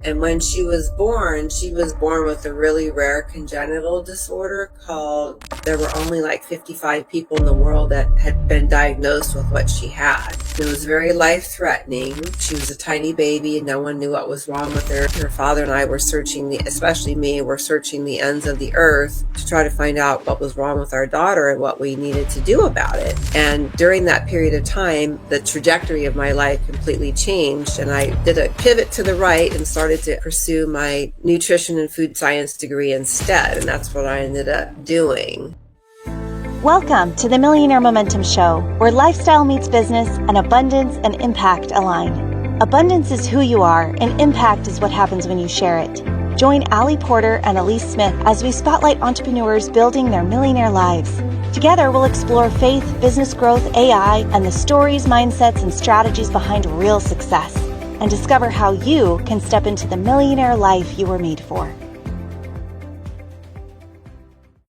And when she was born with a really rare congenital disorder called, there were only like 55 people in the world that had been diagnosed with what she had. It was very life-threatening. She was a tiny baby and no one knew what was wrong with her. Her father and I were especially me, were searching the ends of the earth to try to find out what was wrong with our daughter and what we needed to do about it. And during that period of time, the trajectory of my life completely changed, and I did a pivot to the right and started to pursue my nutrition and food science degree instead, and that's what I ended up doing. Welcome to the Millionaire Momentum Show, where lifestyle meets business and abundance and impact align. Abundance is who you are, and impact is what happens when you share it. Join Aly Porter and Elise Smith as we spotlight entrepreneurs building their millionaire lives. Together, we'll explore faith, business growth, AI, and the stories, mindsets, and strategies behind real success, and discover how you can step into the millionaire life you were made for.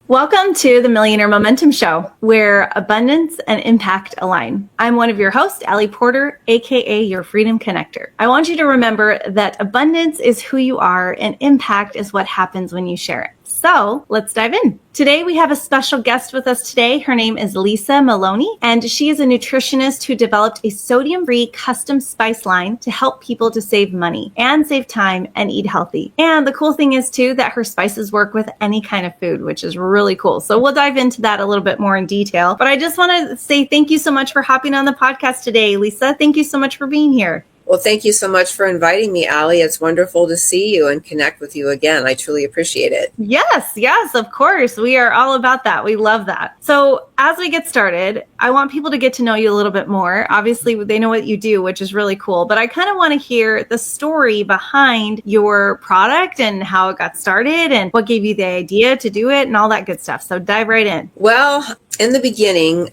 Welcome to the Millionaire Momentum Show, where abundance and impact align. I'm one of your hosts, Aly Porter, aka your Freedom Connector. I want you to remember that abundance is who you are and impact is what happens when you share it. So let's dive in. Today, we have a special guest with us today. Her name is Lisa Maloney, and she is a nutritionist who developed a sodium-free custom spice line to help people to save money and save time and eat healthy. And the cool thing is, too, that her spices work with any kind of food, which is really cool. So we'll dive into that a little bit more in detail. But I just want to say thank you so much for hopping on the podcast today, Lisa. Thank you so much for being here. Well, thank you so much for inviting me, Aly. It's wonderful to see you and connect with you again. I truly appreciate it. Yes, of course. We are all about that. We love that. So as we get started, I want people to get to know you a little bit more. Obviously, they know what you do, which is really cool. But I kind of want to hear the story behind your product and how it got started and what gave you the idea to do it and all that good stuff. So dive right in. Well, in the beginning,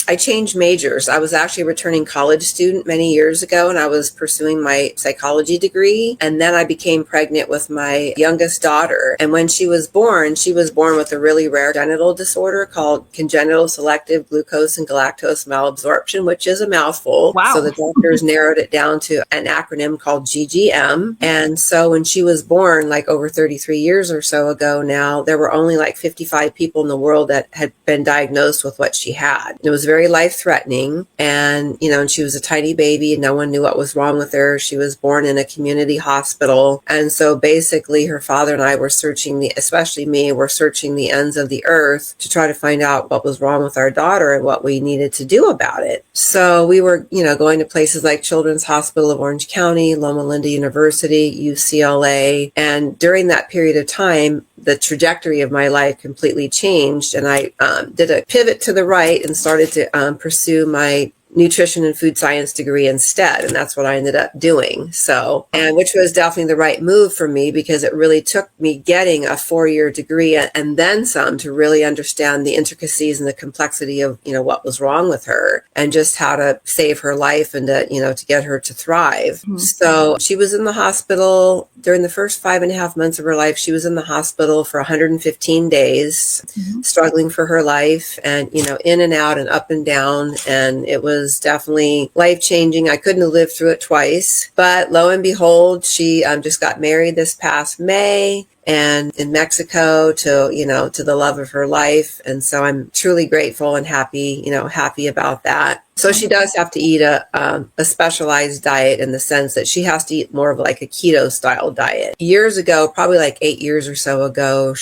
I changed majors. I was actually a returning college student many years ago, and I was pursuing my psychology degree. And then I became pregnant with my youngest daughter. And when she was born with a really rare congenital disorder called congenital selective glucose and galactose malabsorption, which is a mouthful. Wow. So the doctors narrowed it down to an acronym called GGM. And so when she was born, like over 33 years or so ago now, there were only like 55 people in the world that had been diagnosed with what she had. It was very life-threatening, and she was a tiny baby and no one knew what was wrong with her. She was born in a community hospital, and so basically her father and I were searching especially me, were searching the ends of the earth to try to find out what was wrong with our daughter and what we needed to do about it. So we were, going to places like Children's Hospital of Orange County, Loma Linda University, UCLA, and during that period of time, the trajectory of my life completely changed, and I did a pivot to the right and started to pursue my nutrition and food science degree instead. And that's what I ended up doing. So, and which was definitely the right move for me, because it really took me getting a 4-year degree and then some to really understand the intricacies and the complexity of, what was wrong with her and just how to save her life and to get her to thrive. Mm-hmm. So she was in the hospital during the first 5.5 months of her life. She was in the hospital for 115 days, mm-hmm. struggling for her life and, in and out and up and down. And it was definitely life-changing. I couldn't have lived through it twice, but lo and behold, she just got married this past May, and in Mexico to the love of her life. And so I'm truly grateful and happy about that. So she does have to eat a specialized diet in the sense that she has to eat more of like a keto style diet. Years ago, probably like 8 years or so ago,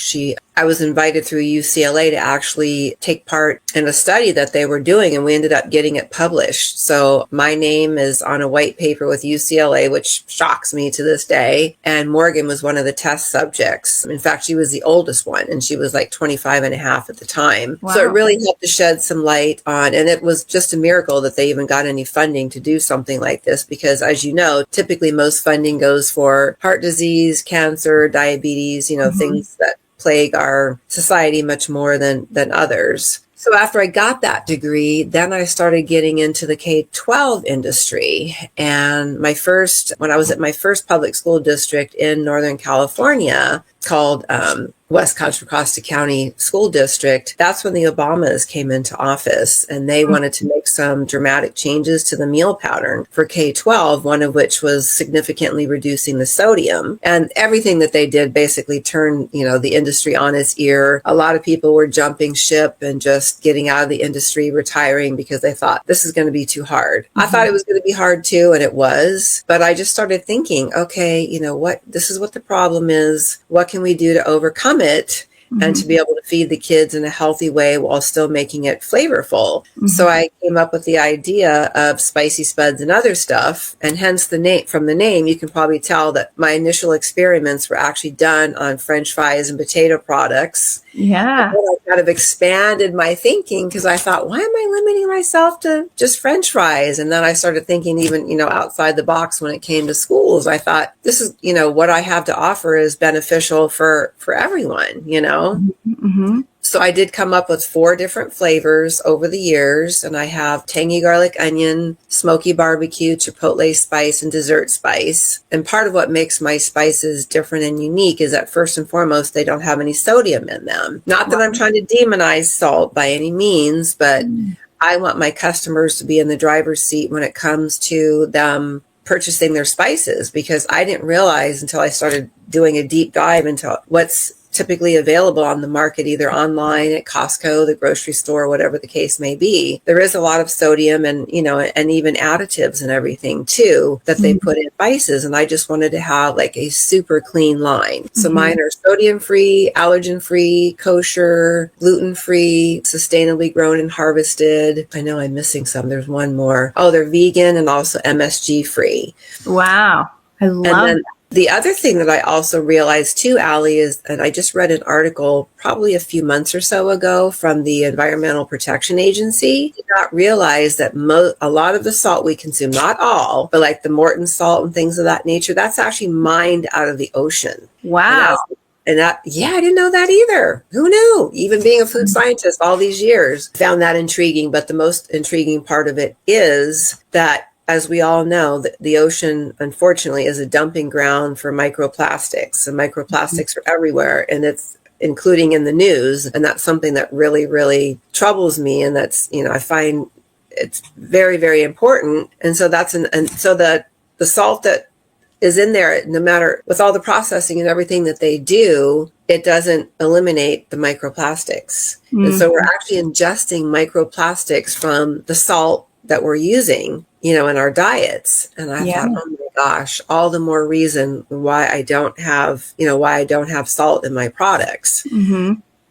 I was invited through UCLA to actually take part in a study that they were doing, and we ended up getting it published. So my name is on a white paper with UCLA, which shocks me to this day. And Morgan was one of the test subjects. In fact, she was the oldest one, and she was like 25 and a half at the time. Wow. So it really helped to shed some light on, and it was just a miracle that they even got any funding to do something like this, because as you know, typically most funding goes for heart disease, cancer, diabetes, mm-hmm. things that plague our society much more than others. So after I got that degree, then I started getting into the K-12 industry. And when I was at my first public school district in Northern California, called West Contra Costa County School District. That's when the Obamas came into office, and they wanted to make some dramatic changes to the meal pattern for K-12, one of which was significantly reducing the sodium. And everything that they did basically turned, the industry on its ear. A lot of people were jumping ship and just getting out of the industry, retiring, because they thought this is going to be too hard. I thought it was going to be hard too, and it was. But I just started thinking, okay, this is what the problem is. What can we do to overcome it and to be able to feed the kids in a healthy way while still making it flavorful? So I came up with the idea of Spicy Spuds and other stuff, and hence the name. From the name, you can probably tell that my initial experiments were actually done on French fries and potato products. Yeah. And then I kind of expanded my thinking, because I thought, why am I limiting myself to just French fries? And then I started thinking even, outside the box when it came to schools. I thought, this is, what I have to offer is beneficial for everyone, So I did come up with 4 different flavors over the years, and I have tangy garlic onion, smoky barbecue, chipotle spice, and dessert spice. And part of what makes my spices different and unique is that first and foremost, they don't have any sodium in them. Not that I'm trying to demonize salt by any means, but I want my customers to be in the driver's seat when it comes to them purchasing their spices, because I didn't realize until I started doing a deep dive into what's typically available on the market, either online at Costco, the grocery store, whatever the case may be. There is a lot of sodium and, and even additives and everything too, that they put in spices. And I just wanted to have like a super clean line. So mine are sodium free, allergen free, kosher, gluten free, sustainably grown and harvested. I know I'm missing some. There's one more. Oh, they're vegan and also MSG free. Wow. I love that. The other thing that I also realized too, Aly, is, and I just read an article probably a few months or so ago from the Environmental Protection Agency. I did not realize that a lot of the salt we consume, not all, but like the Morton salt and things of that nature, that's actually mined out of the ocean. Wow. And I didn't know that either. Who knew? Even being a food scientist all these years, found that intriguing. But the most intriguing part of it is that, as we all know, the ocean, unfortunately, is a dumping ground for microplastics. And microplastics are everywhere, and it's including in the news. And that's something that really, really troubles me. And that's, I find it's very, very important. And so so the salt that is in there, no matter with all the processing and everything that they do, it doesn't eliminate the microplastics. And so we're actually ingesting microplastics from the salt that we're using, in our diets. And I thought, oh my gosh, all the more reason why I don't have salt in my products.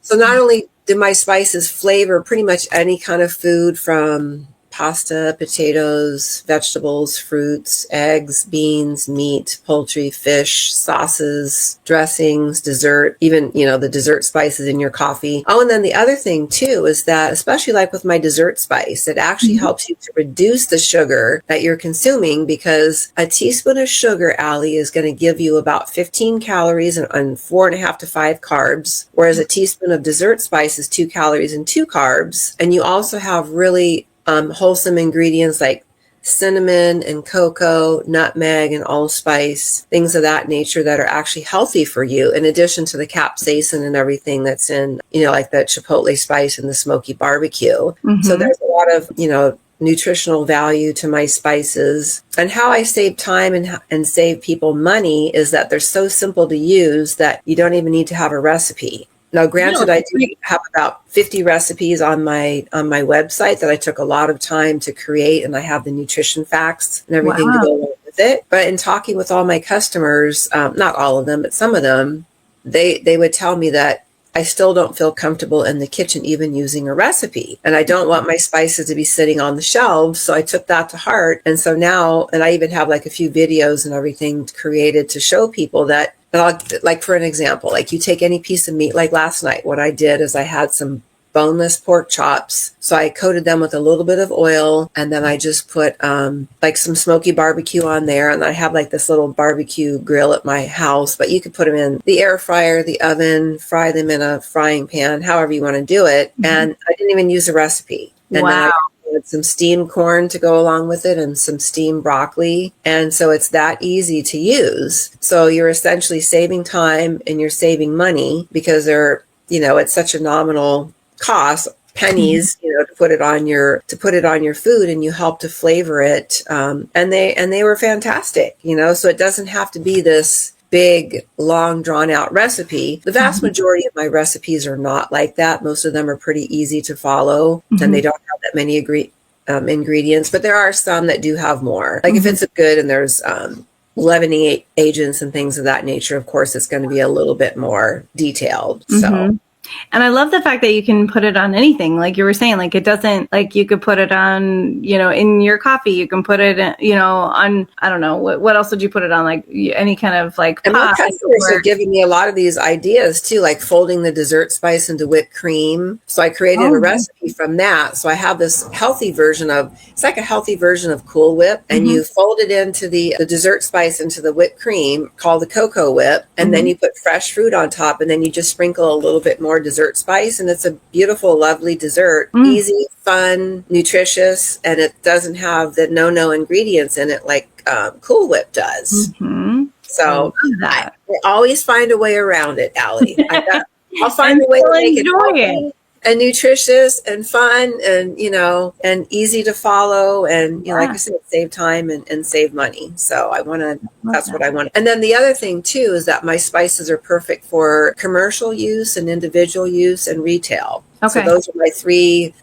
So not only do my spices flavor pretty much any kind of food, from pasta, potatoes, vegetables, fruits, eggs, beans, meat, poultry, fish, sauces, dressings, dessert, even, the dessert spices in your coffee. Oh, and then the other thing too is that, especially like with my dessert spice, it actually helps you to reduce the sugar that you're consuming, because a teaspoon of sugar, Aly, is going to give you about 15 calories and 4.5 to 5 carbs, whereas a teaspoon of dessert spice is 2 calories and 2 carbs. And you also have really wholesome ingredients like cinnamon and cocoa, nutmeg and allspice, things of that nature that are actually healthy for you, in addition to the capsaicin and everything that's in, like that chipotle spice and the smoky barbecue. So there's a lot of, nutritional value to my spices. And how I save time and save people money is that they're so simple to use that you don't even need to have a recipe. Now, granted, I do have about 50 recipes on my website that I took a lot of time to create, and I have the nutrition facts and everything to go along with it. But in talking with all my customers, not all of them, but some of them, they would tell me that I still don't feel comfortable in the kitchen even using a recipe. And I don't want my spices to be sitting on the shelves. So I took that to heart. And so now, and I even have like a few videos and everything created to show people that, like for an example, like you take any piece of meat, like last night, what I did is I had some boneless pork chops. So I coated them with a little bit of oil, and then I just put like some smoky barbecue on there. And I have like this little barbecue grill at my house, but you could put them in the air fryer, the oven, fry them in a frying pan, however you want to do it. And I didn't even use a recipe. And then I add some steamed corn to go along with it and some steamed broccoli. And so it's that easy to use. So you're essentially saving time and you're saving money because it's such a nominal cost, pennies, to put it on your food, and you help to flavor it. And they were fantastic, so it doesn't have to be this big, long, drawn out recipe. The vast majority of my recipes are not like that. Most of them are pretty easy to follow, and they don't have that many ingredients, but there are some that do have more. Like if it's a good and there's leavening agents and things of that nature, of course, it's going to be a little bit more detailed. So. And I love the fact that you can put it on anything. Like you were saying, like it doesn't, like you could put it on, in your coffee, you can put it, on, I don't know, what else would you put it on? Like any kind of like and my customers are giving me a lot of these ideas too, like folding the dessert spice into whipped cream. So I created a recipe from that. So I have this it's like a healthy version of Cool Whip, and you fold it into the dessert spice into the whipped cream called the Cocoa Whip. And then you put fresh fruit on top, and then you just sprinkle a little bit more dessert spice, and it's a beautiful, lovely dessert. Easy, fun, nutritious, and it doesn't have the no ingredients in it like Cool Whip does. So I always find a way around it, Aly. I'll find a way to make it healthy and nutritious and fun and and easy to follow, and like I said, save time and save money. So that's what I want. And then the other thing too is that my spices are perfect for commercial use and individual use and retail. Okay. So those are my three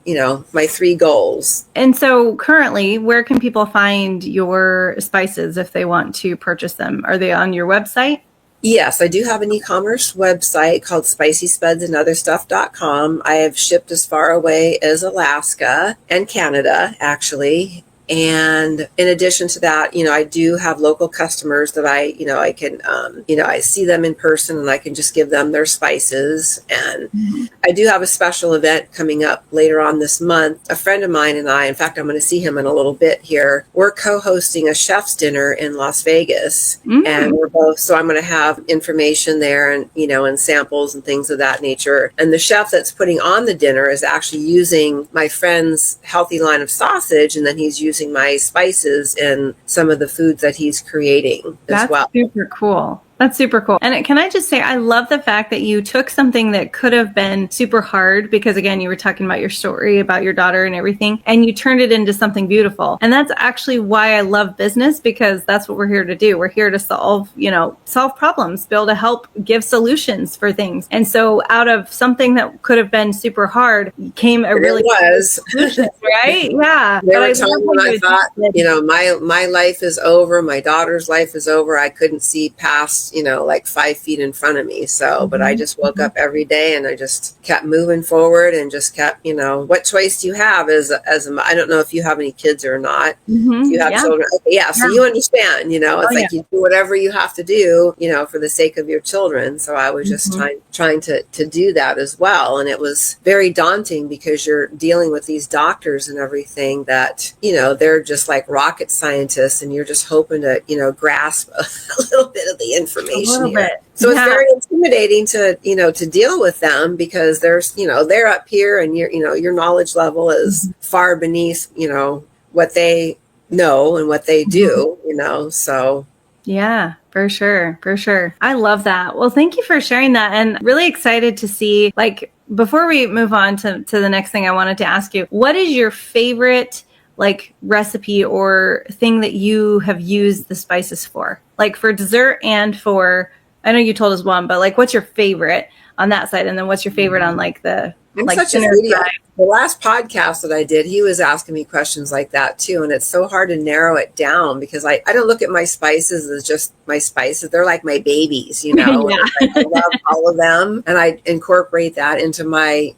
goals. And so currently, where can people find your spices if they want to purchase them? Are they on your website? Yes, I do have an e-commerce website called spicyspudsandotherstuff.com. I have shipped as far away as Alaska and Canada, actually. And in addition to that, I do have local customers that I can, I see them in person and I can just give them their spices. And I do have a special event coming up later on this month. A friend of mine and I, in fact, I'm going to see him in a little bit here. We're co-hosting a chef's dinner in Las Vegas, and so I'm going to have information there and, and samples and things of that nature. And the chef that's putting on the dinner is actually using my friend's healthy line of sausage, and then he's using my spices in some of the foods that he's creating as well. That's super cool. That's super cool. And can I just say, I love the fact that you took something that could have been super hard, because again, you were talking about your story about your daughter and everything, and you turned it into something beautiful. And that's actually why I love business, because that's what we're here to do. We're here to solve problems, be able to help give solutions for things. And so out of something that could have been super hard came a really good solution, right? Yeah. There were times when I thought, my life is over, my daughter's life is over. I couldn't see past like 5 feet in front of me. So, but I just woke up every day and I just kept moving forward and just kept, what choice do you have as I don't know if you have any kids or not. If you have children. Okay, so you understand, it's you do whatever you have to do, for the sake of your children. So I was just trying to do that as well. And it was very daunting because you're dealing with these doctors and everything that, they're just like rocket scientists, and you're just hoping to, grasp a little bit of the information here. So it's very intimidating to deal with them, because there's, they're up here and your knowledge level is far beneath, what they know and what they do, so. Yeah, for sure. For sure. I love that. Well, thank you for sharing that, and really excited to see, like, before we move on to the next thing I wanted to ask you, what is your favorite recipe or thing that you have used the spices for, like for dessert and for, I know you told us one, but what's your favorite on that side? And then what's your favorite on the such a foodie. The last podcast that I did, he was asking me questions like that too. And it's so hard to narrow it down, because I don't look at my spices as just my spices. They're like my babies, I love all of them. And I incorporate that into my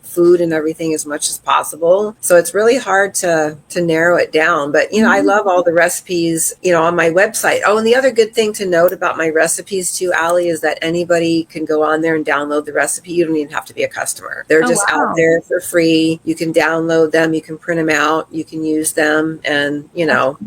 food and everything as much as possible. So it's really hard to narrow it down. But, I love all the recipes, on my website. Oh, and the other good thing to note about my recipes too, Aly, is that anybody can go on there and download the recipe. You don't even have to be a customer. They're just out wow. there for free. You can download them. You can print them out. You can use them. And,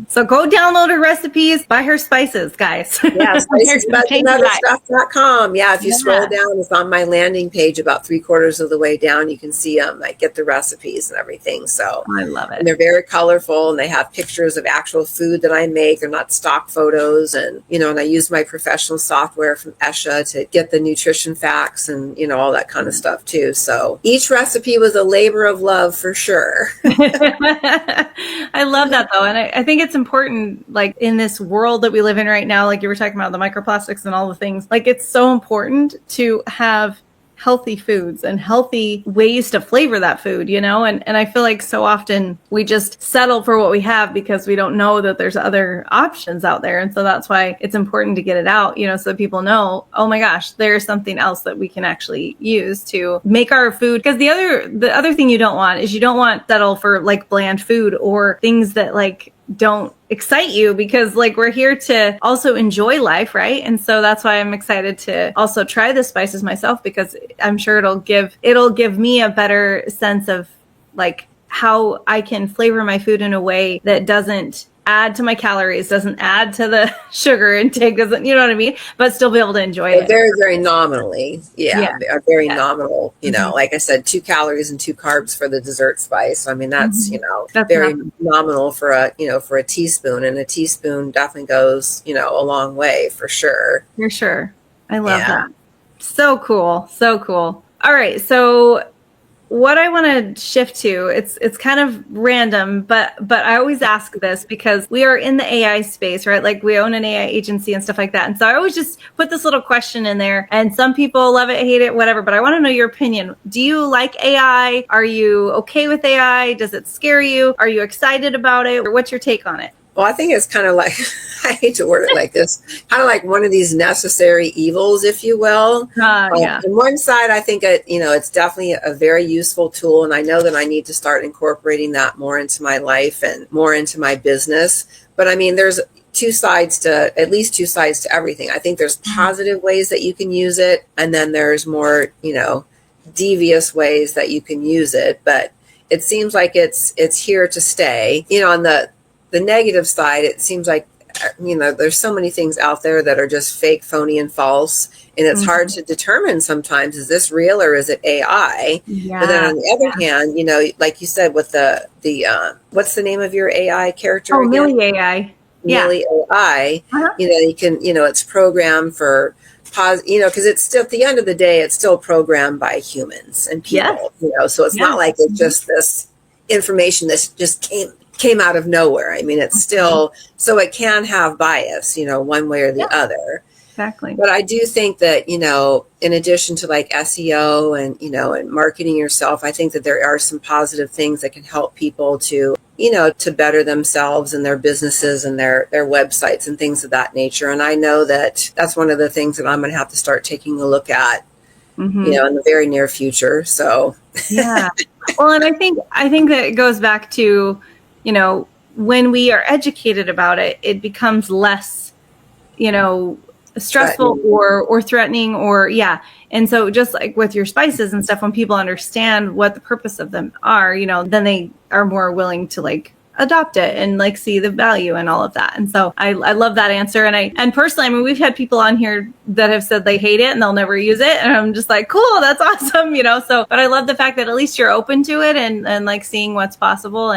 So go download her recipes, buy her spices, guys. Yeah, spicesbudgetandotherstuff.com. Yeah, if you scroll down, it's on my landing page about 3/4 of the way down. You can see them. I get the recipes and everything. So I love it. And they're very colorful, and they have pictures of actual food that I make. They're not stock photos. And, and I use my professional software from ESHA to get the nutrition facts and, all that kind of stuff too. So each recipe was a labor of love for sure. I love that though. And I think it's important, like in this world that we live in right now, like you were talking about the microplastics and all the things, like it's so important to have healthy foods and healthy ways to flavor that food, and I feel like so often we just settle for what we have because we don't know that there's other options out there. And so that's why it's important to get it out, so that people know, oh my gosh, there's something else that we can actually use to make our food. Because the other thing you don't want is you don't want to settle for like bland food or things that like don't excite you, because like we're here to also enjoy life, right? And so that's why I'm excited to also try the spices myself, because I'm sure it'll give me a better sense of like how I can flavor my food in a way that doesn't add to my calories, doesn't add to the sugar intake, doesn't, you know what I mean? But still be able to enjoy it. Very, very nominally. Very nominal, like I said, 2 calories and 2 carbs for the dessert spice. I mean, that's, That's very nominal for a teaspoon, and a teaspoon definitely goes, a long way for sure. For sure. I love that. So cool. So cool. All right. So what I want to shift to, it's kind of random, but I always ask this because we are in the AI space, right? Like we own an AI agency and stuff like that. And so I always just put this little question in there, and some people love it, hate it, whatever, but I want to know your opinion. Do you like AI? Are you okay with AI? Does it scare you? Are you excited about it? Or what's your take on it? Well, I think it's kind of like, I hate to word it like this, kind of like one of these necessary evils, if you will. On one side, I think, it's definitely a very useful tool. And I know that I need to start incorporating that more into my life and more into my business. But I mean, there's at least two sides to everything. I think there's positive ways that you can use it. And then there's more, devious ways that you can use it. But it seems like it's here to stay. On the negative side, it seems like, there's so many things out there that are just fake, phony, and false. And it's hard to determine sometimes, is this real or is it AI? Yeah. But then on the other hand, like you said, with the what's the name of your AI character? Oh, Millie AI. Millie AI. You can, it's programmed for because it's still, at the end of the day, it's still programmed by humans and people, so it's not like it's just this information that just came out of nowhere. I mean, it's still, so it can have bias, one way or the other. Exactly. But I do think that, in addition to like SEO and, and marketing yourself, I think that there are some positive things that can help people to, to better themselves and their businesses and their websites and things of that nature. And I know that that's one of the things that I'm going to have to start taking a look at, in the very near future. So, yeah. Well, and I think that it goes back to, when we are educated about it, it becomes less, stressful or threatening And so just like with your spices and stuff, when people understand what the purpose of them are, then they are more willing to like adopt it and like see the value and all of that. And so I love that answer. And personally, I mean, we've had people on here that have said they hate it and they'll never use it. And I'm just like, cool, that's awesome. But I love the fact that at least you're open to it and like seeing what's possible.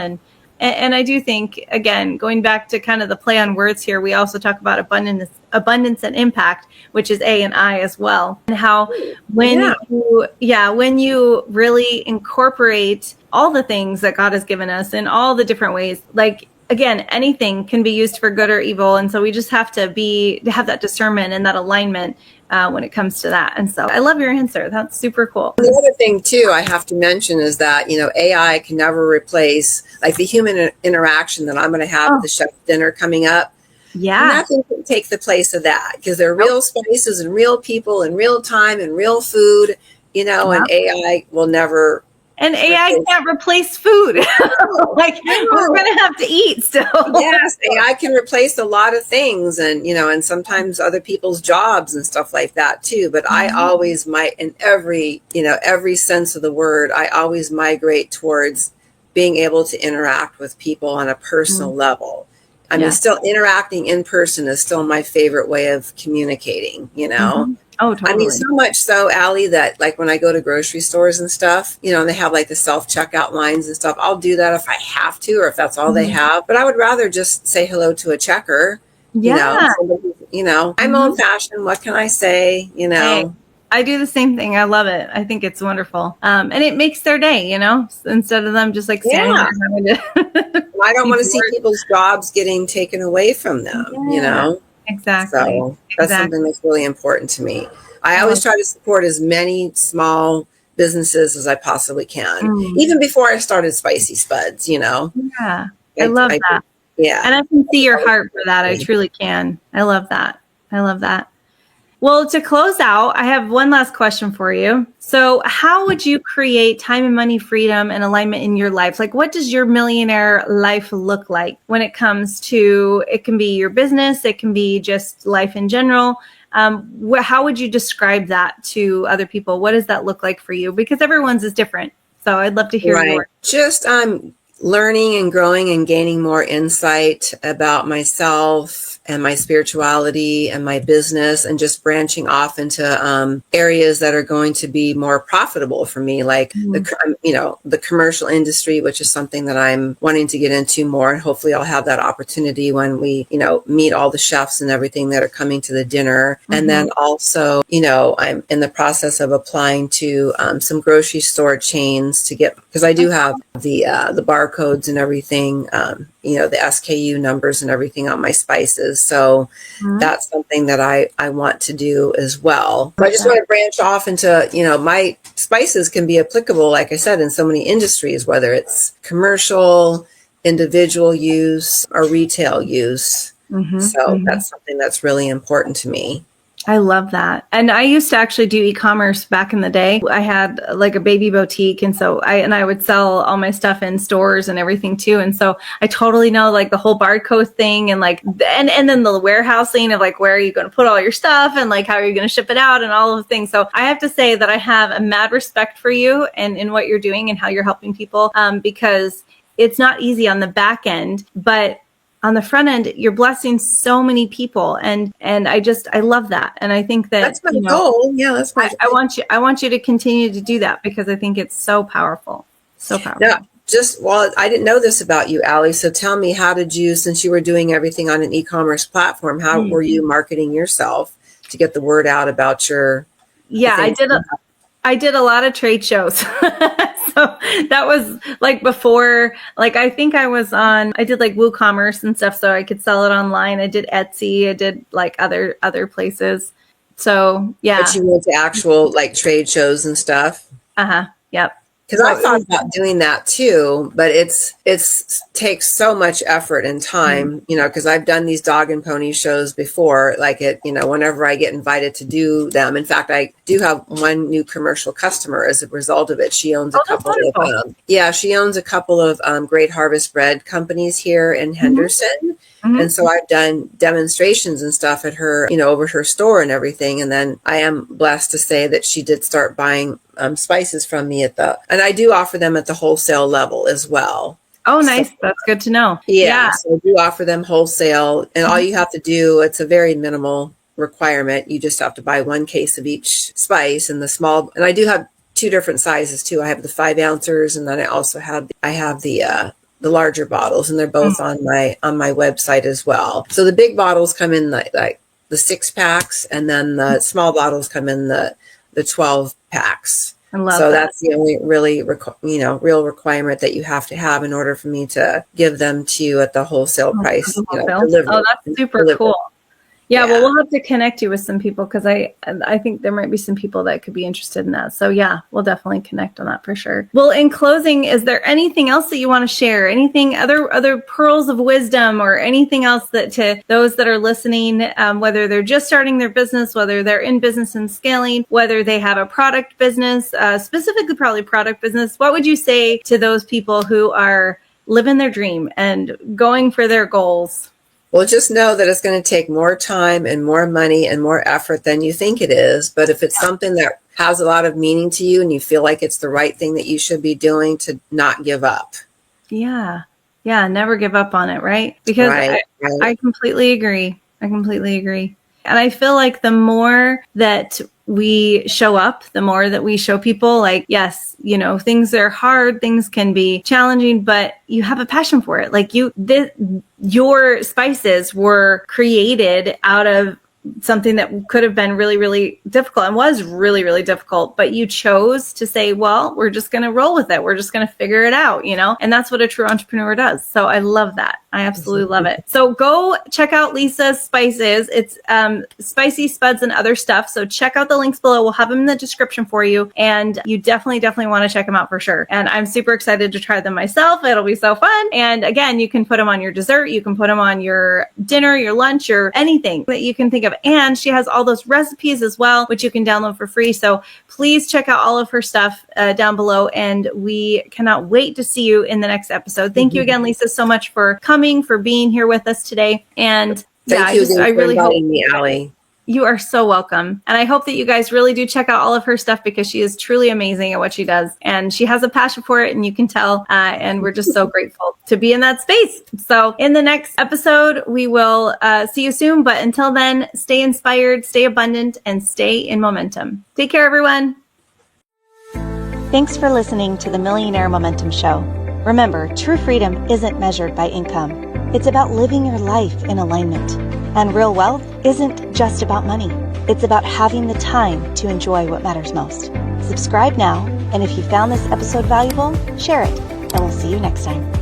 And I do think, again, going back to kind of the play on words here, we also talk about abundance and impact, which is A and I as well. And how when you really incorporate all the things that God has given us in all the different ways, like, again, anything can be used for good or evil. And so we just have to have that discernment and that alignment when it comes to that. And so I love your answer. That's super cool. The other thing too, I have to mention is that, AI can never replace like the human interaction that I'm going to have at the chef dinner coming up. Yeah. Nothing can take the place of that, because they're real spices and real people and real time and real food, and AI will never And AI can't replace food. Like we're going to have to eat still. Yes, AI can replace a lot of things, and and sometimes other people's jobs and stuff like that too. But I always in every sense of the word, I always migrate towards being able to interact with people on a personal level. I mean, still interacting in person is still my favorite way of communicating, Oh, totally. I mean, so much so, Aly, that like when I go to grocery stores and stuff, and they have like the self-checkout lines and stuff, I'll do that if I have to, or if that's all they have. But I would rather just say hello to a checker, somebody, I'm old-fashioned. What can I say, Hey, I do the same thing. I love it. I think it's wonderful. And it makes their day, instead of them just like standing there having to I don't want to see people's jobs getting taken away from them, Exactly. So that's something that's really important to me. I always try to support as many small businesses as I possibly can, even before I started Spicy Spuds, Yeah, I love that. Yeah. And I can see your heart for that. I truly can. I love that. I love that. Well, to close out, I have one last question for you. So how would you create time and money freedom and alignment in your life? Like, what does your millionaire life look like when it comes to, it can be your business, it can be just life in general. How would you describe that to other people? What does that look like for you? Because everyone's is different. So I'd love to hear yours. Just learning and growing and gaining more insight about myself and my spirituality and my business, and just branching off into areas that are going to be more profitable for me, like the commercial industry, which is something that I'm wanting to get into more. And hopefully I'll have that opportunity when we, meet all the chefs and everything that are coming to the dinner. And then also, I'm in the process of applying to some grocery store chains to get, because I do have the barcodes and everything, the SKU numbers and everything on my spices. So that's something that I want to do as well. But I just want to branch off into, my spices can be applicable, like I said, in so many industries, whether it's commercial, individual use, or retail use. So that's something that's really important to me. I love that. And I used to actually do e-commerce back in the day. I had like a baby boutique. And so I would sell all my stuff in stores and everything too. And so I totally know like the whole barcode thing and like, and then the warehousing of like, where are you going to put all your stuff and like, how are you going to ship it out and all of the things. So I have to say that I have a mad respect for you and in what you're doing and how you're helping people, because it's not easy on the back end, but on the front end, you're blessing so many people. And I love that. And I think that that's my goal. Yeah, that's my goal. I want you to continue to do that because I think it's so powerful. So powerful. Now, I didn't know this about you, Aly. So tell me, how did you, since you were doing everything on an e-commerce platform, how were you marketing yourself to get the word out about your? Yeah, I did a lot of trade shows. So that was like before, like I think I did like WooCommerce and stuff so I could sell it online. I did Etsy. I did like other places. So yeah. But you went to actual like trade shows and stuff? Yep. Because I thought about doing that too, but it's takes so much effort and time, because I've done these dog and pony shows before, like whenever I get invited to do them. In fact, I do have one new commercial customer as a result of it. She owns a couple of Great Harvest bread companies here in Henderson. And so I've done demonstrations and stuff at her, over her store and everything. And then I am blessed to say that she did start buying spices from me and I do offer them at the wholesale level as well. Oh, nice. So, that's good to know. Yeah. So I do offer them wholesale, and all you have to do, it's a very minimal requirement. You just have to buy 1 case of each spice and and I do have 2 different sizes too. I have the 5 ounces, and then I also have the larger bottles, and they're both on my website as well. So the big bottles come in like the 6 packs, and then the small bottles come in the 12 packs. I love so that. That's the only really, real requirement that you have to have in order for me to give them to you at the wholesale price. Oh, that's super cool. Yeah, well, we'll have to connect you with some people because I think there might be some people that could be interested in that. So yeah, we'll definitely connect on that for sure. Well, in closing, is there anything else that you want to share? Anything, other pearls of wisdom or anything else that to those that are listening, whether they're just starting their business, whether they're in business and scaling, whether they have a product business, specifically probably product business, what would you say to those people who are living their dream and going for their goals? Well, just know that it's going to take more time and more money and more effort than you think it is. But if it's something that has a lot of meaning to you and you feel like it's the right thing that you should be doing, to not give up. Yeah. Yeah. Never give up on it. Right. Because I completely agree. And I feel like the more that we show up, the more that we show people like, yes, things are hard, things can be challenging, but you have a passion for it. Like your spices were created out of something that could have been really, really difficult and was really, really difficult, but you chose to say, well, we're just going to roll with it. We're just going to figure it out, and that's what a true entrepreneur does. So I love that. I absolutely love it. So go check out Lisa's spices. It's spicy spuds and other stuff. So check out the links below. We'll have them in the description for you. And you definitely want to check them out for sure. And I'm super excited to try them myself. It'll be so fun. And again, you can put them on your dessert. You can put them on your dinner, your lunch, or anything that you can think of. And she has all those recipes as well, which you can download for free. So please check out all of her stuff down below. And we cannot wait to see you in the next episode. Thank you again, Lisa, so much for coming, for being here with us today. And I really hope me, Aly. You are so welcome. And I hope that you guys really do check out all of her stuff because she is truly amazing at what she does. And she has a passion for it, and you can tell. And we're just so grateful to be in that space. So in the next episode, we will see you soon. But until then, stay inspired, stay abundant, and stay in momentum. Take care, everyone. Thanks for listening to the Millionaire Momentum Show. Remember, true freedom isn't measured by income. It's about living your life in alignment. And real wealth isn't just about money. It's about having the time to enjoy what matters most. Subscribe now, and if you found this episode valuable, share it, and we'll see you next time.